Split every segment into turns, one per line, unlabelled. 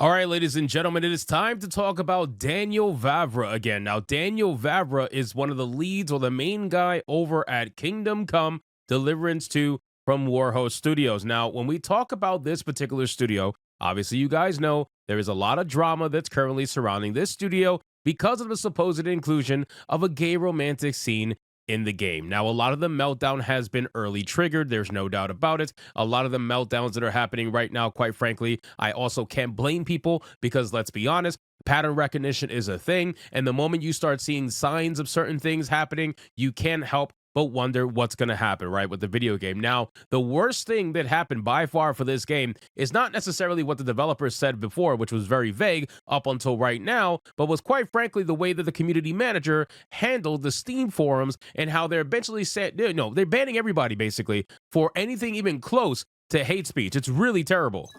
All right, ladies and gentlemen, it is time to talk about Daniel Vavra again. Now, Daniel Vavra is one of the leads or the main guy over at Kingdom Come Deliverance 2 from Warhost Studios. Now, when we talk about this particular studio, obviously you guys know there is a lot of drama that's currently surrounding this studio because of the supposed inclusion of a gay romantic scene in the game. Now, a lot of the meltdown has been early triggered. There's no doubt about it. A lot of the meltdowns that are happening right now, quite frankly, I also can't blame people because let's be honest, pattern recognition is a thing. And the moment you start seeing signs of certain things happening, you can't help but wonder what's going to happen, right, with the video game. Now, the worst thing that happened by far for this game is not necessarily what the developers said before, which was very vague up until right now, but was quite frankly the way that the community manager handled the Steam forums and how they're eventually said, no, they're banning everybody basically for anything even close to hate speech. It's really terrible.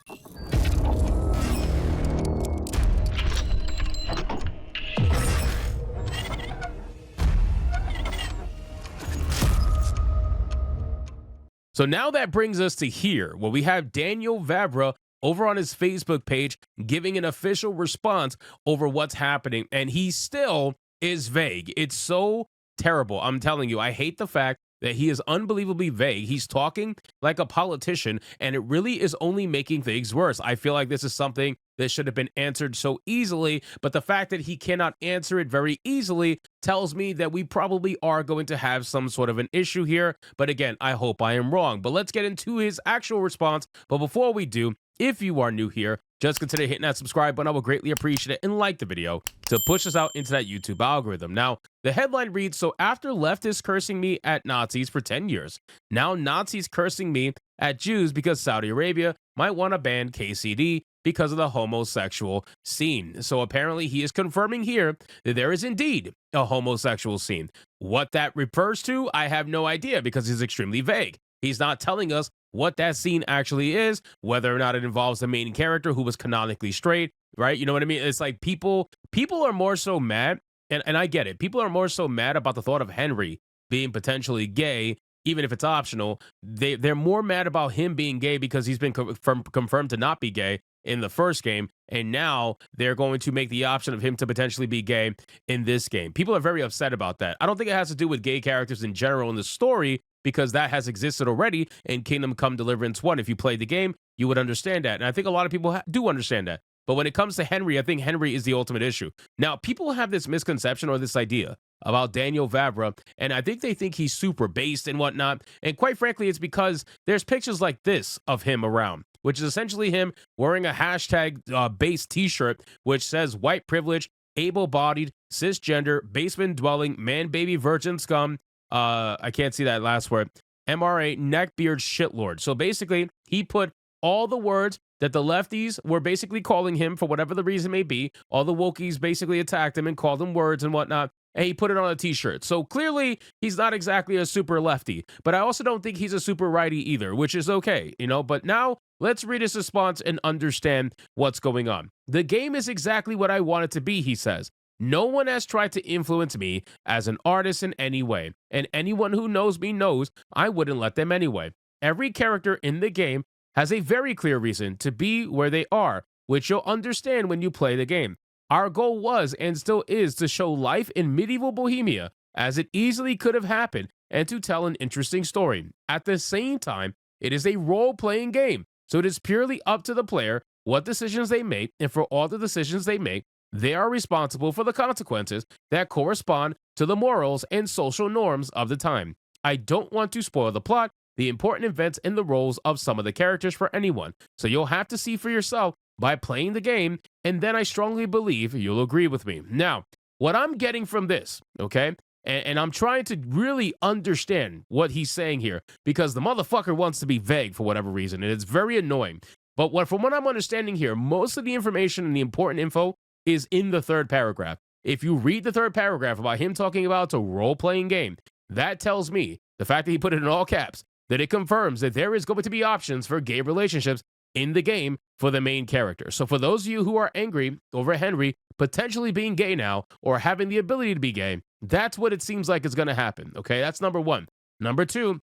So now that brings us to here, where we have Daniel Vavra over on his Facebook page giving an official response over what's happening, and he still is vague. It's so terrible. I'm telling you, I hate the fact that he is unbelievably vague. He's talking like a politician, and it really is only making things worse. I feel like this is something that should have been answered so easily, but the fact that he cannot answer it very easily tells me that we probably are going to have some sort of an issue here. But again, I hope I am wrong. But let's get into his actual response. But before we do, if you are new here, just consider hitting that subscribe button. I will greatly appreciate it, and like the video to push us out into that YouTube algorithm. Now, the headline reads, so after leftists cursing me at Nazis for 10 years, now Nazis cursing me at Jews because Saudi Arabia might want to ban KCD because of the homosexual scene. So apparently he is confirming here that there is indeed a homosexual scene. What that refers to, I have no idea because he's extremely vague. He's not telling us what that scene actually is, whether or not it involves the main character who was canonically straight, right? You know what I mean? It's like people are more so mad, and I get it. People are more so mad about the thought of Henry being potentially gay, even if it's optional. They're more mad about him being gay because he's been confirmed to not be gay in the first game, and now they're going to make the option of him to potentially be gay in this game. People are very upset about that. I don't think it has to do with gay characters in general in the story, because that has existed already in Kingdom Come Deliverance 1. If you played the game, you would understand that. And I think a lot of people do understand that. But when it comes to Henry, I think Henry is the ultimate issue. Now, people have this misconception or this idea about Daniel Vavra, and I think they think he's super based and whatnot. And quite frankly, it's because there's pictures like this of him around, which is essentially him wearing a hashtag based t-shirt, which says white privilege, able-bodied, cisgender, basement dwelling, man, baby, virgin scum. I can't see that last word. MRA, neckbeard shitlord. So basically, he put all the words that the lefties were basically calling him for whatever the reason may be. All the wokies basically attacked him and called him words and whatnot. And he put it on a t-shirt. So clearly, he's not exactly a super lefty. But I also don't think he's a super righty either, which is okay, you know. But now, let's read his response and understand what's going on. The game is exactly what I want it to be, he says. No one has tried to influence me as an artist in any way, and anyone who knows me knows I wouldn't let them anyway. Every character in the game has a very clear reason to be where they are, which you'll understand when you play the game. Our goal was and still is to show life in medieval Bohemia as it easily could have happened and to tell an interesting story. At the same time, it is a role-playing game, so it is purely up to the player what decisions they make, and for all the decisions they make, they are responsible for the consequences that correspond to the morals and social norms of the time. I don't want to spoil the plot, the important events, and the roles of some of the characters for anyone, so you'll have to see for yourself by playing the game, and then I strongly believe you'll agree with me. Now, what I'm getting from this, okay, and I'm trying to really understand what he's saying here, because the motherfucker wants to be vague for whatever reason, and it's very annoying. But from what I'm understanding here, most of the information and the important info is in the third paragraph. If you read the third paragraph about him talking about it's a role-playing game, that tells me, the fact that he put it in all caps, that it confirms that there is going to be options for gay relationships in the game for the main character. So for those of you who are angry over Henry potentially being gay now or having the ability to be gay, that's what it seems like is going to happen. Okay, that's number one. Number two,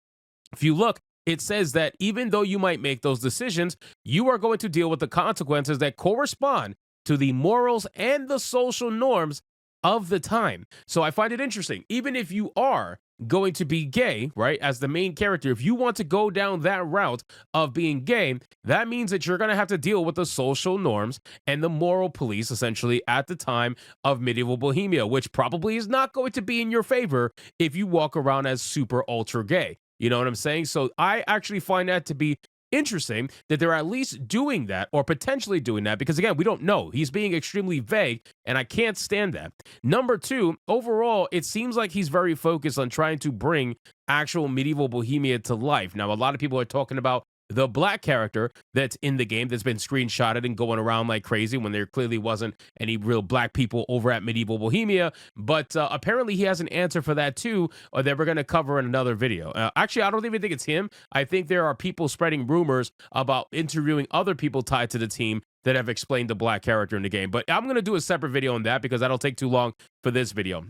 if you look it says that even though you might make those decisions, you are going to deal with the consequences that correspond to the morals and the social norms of the time. So I find it interesting. Even if you are going to be gay, right, as the main character, if you want to go down that route of being gay, that means that you're going to have to deal with the social norms and the moral police, essentially, at the time of medieval Bohemia, which probably is not going to be in your favor if you walk around as super ultra gay. You know what I'm saying? So I actually find that to be interesting that they're at least doing that or potentially doing that because, again, we don't know. He's being extremely vague, and I can't stand that. Number two, overall, it seems like he's very focused on trying to bring actual medieval Bohemia to life. Now, a lot of people are talking about the black character that's in the game that's been screenshotted and going around like crazy when there clearly wasn't any real black people over at medieval Bohemia. But apparently he has an answer for that too, or that we're going to cover in another video. Actually, I don't even think it's him. I think there are people spreading rumors about interviewing other people tied to the team that have explained the black character in the game. But I'm going to do a separate video on that because that'll take too long for this video.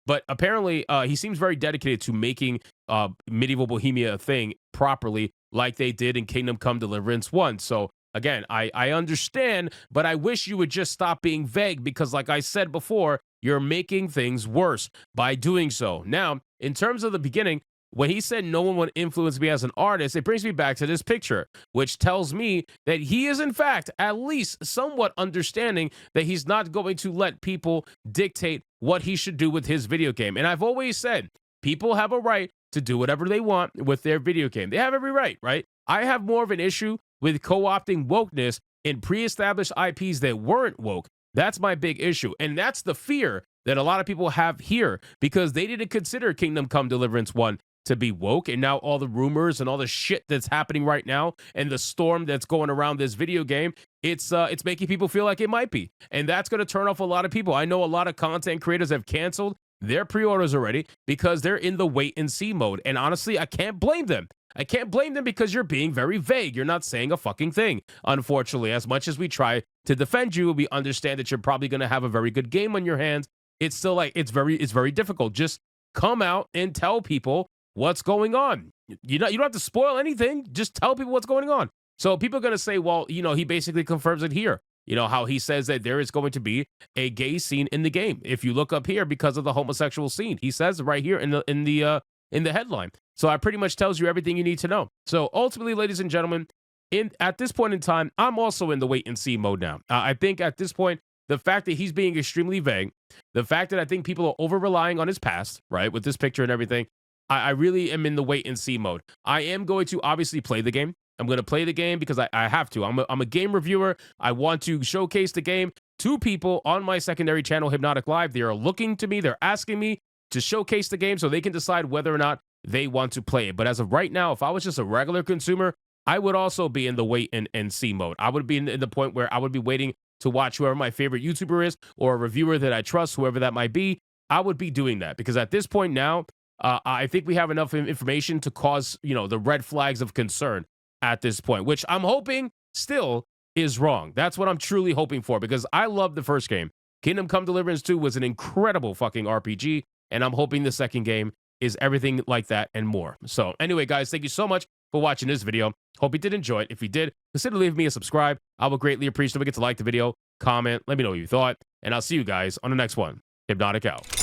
But apparently, he seems very dedicated to making medieval Bohemia a thing properly, like they did in Kingdom Come Deliverance 1. So, again, I understand, but I wish you would just stop being vague because, like I said before, you're making things worse by doing so. Now, in terms of the beginning, when he said no one would influence me as an artist, it brings me back to this picture, which tells me that he is, in fact, at least somewhat understanding that he's not going to let people dictate what he should do with his video game. And I've always said, people have a right to do whatever they want with their video game. They have every right, right? I have more of an issue with co-opting wokeness in pre-established IPs that weren't woke. That's my big issue. And that's the fear that a lot of people have here because they didn't consider Kingdom Come Deliverance 1 to be woke, and now all the rumors and all the shit that's happening right now and the storm that's going around this video game, it's making people feel like it might be, and that's going to turn off a lot of people. I know a lot of content creators have canceled their pre-orders already because they're in the wait and see mode, and honestly, I can't blame them. I can't blame them because you're being very vague. You're not saying a fucking thing. Unfortunately, as much as we try to defend you, we understand that you're probably going to have a very good game on your hands. It's still like it's very difficult. Just come out and tell people what's going on. You don't have to spoil anything. Just tell people what's going on. So people are going to say, well, he basically confirms it here. How he says that there is going to be a gay scene in the game. If you look up here because of the homosexual scene, he says right here in the headline. So it pretty much tells you everything you need to know. So ultimately, ladies and gentlemen, at this point in time, I'm also in the wait and see mode now. I think at this point, the fact that he's being extremely vague, the fact that I think people are over relying on his past, right, with this picture and everything, I really am in the wait and see mode. I am going to obviously play the game. I'm going to play the game because I have to. I'm a game reviewer. I want to showcase the game to people on my secondary channel, Hypnotic Live. They are looking to me. They're asking me to showcase the game so they can decide whether or not they want to play it. But as of right now, if I was just a regular consumer, I would also be in the wait and see mode. I would be in the point where I would be waiting to watch whoever my favorite YouTuber is or a reviewer that I trust, whoever that might be. I would be doing that because at this point now, I think we have enough information to cause, the red flags of concern at this point, which I'm hoping still is wrong. That's what I'm truly hoping for because I love the first game. Kingdom Come Deliverance 2 was an incredible fucking RPG, and I'm hoping the second game is everything like that and more. So anyway, guys, thank you so much for watching this video. Hope you did enjoy it. If you did, consider leaving me a subscribe. I will greatly appreciate it. Don't forget to like the video, comment, let me know what you thought, and I'll see you guys on the next one. Hypnotic out.